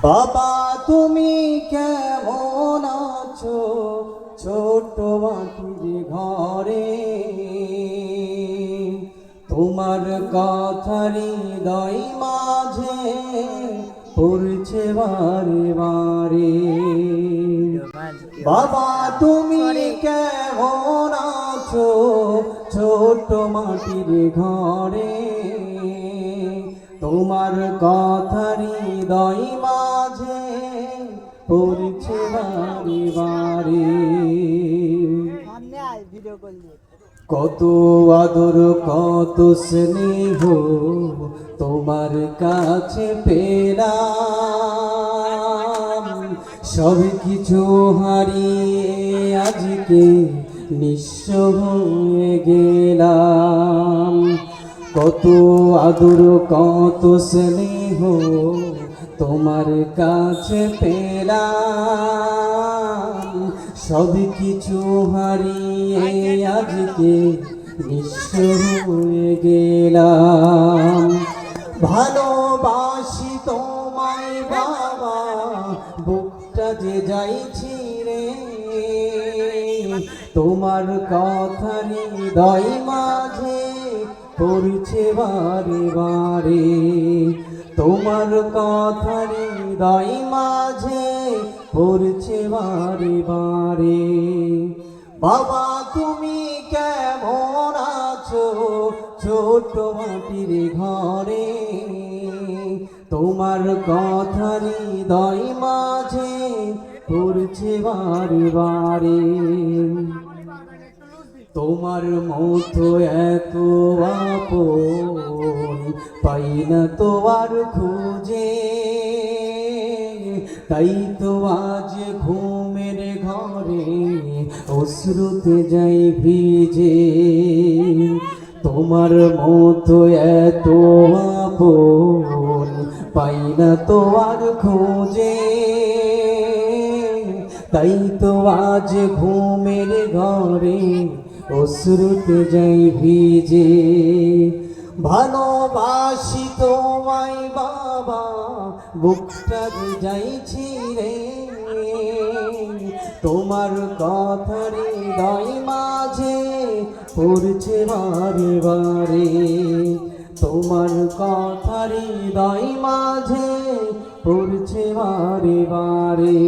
বাবা তুমি কেমন আছো ছোট মাটির ঘরে, তোমার কথারি হৃদয় মাঝে পড়ছে বারে বারে। বাবা তুমি কেমন আছো ছোট মাটির ঘরে, তোমার কথারি হৃদয় মাঝে পড়ছে বারে বারে। কত আদর কত স্নেহ তোমার কাছে পেলাম, সব কিছু হারিয়ে আজকে নিঃস্ব হয়ে গেলাম। কত আদর কত স্নেহ তোমার কাছে পেলাম, সব কিছু হারিয়ে আজকে নিঃস্ব হয়ে গেলাম। ভালোবাসি তোমায় বাবা, বুকটা যে যাইছি রে, তোমার কথার হৃদয় মাঝে পড়ছে বারে বারে। তোমার কথার হৃদয় মাঝে পড়ছে বারে বারে। বাবা তুমি কেমন আছো ছোট মাটির ঘরে, তোমার কথার হৃদয় মাঝে পড়ছে বারে বারে। তোমার মতো এত আপন পাই না তো আর খুঁজে, তাই তো আজ ঘুমের ঘরে অশ্রুতে যাই ভিজে। তোমার মতো এত আপন পাই না তো আর খুঁজে, তাই তো আজ ঘুমের ঘরে অশ্রুতে যাই ভিজে। ভালোবাসি তোমায় বাবা, বুকটা যে যাইছি রে, তোমার কথার হৃদয় মাঝে পড়ছে বারে বারে। তোমার কথার হৃদয় মাঝে পড়ছে বারে বারে।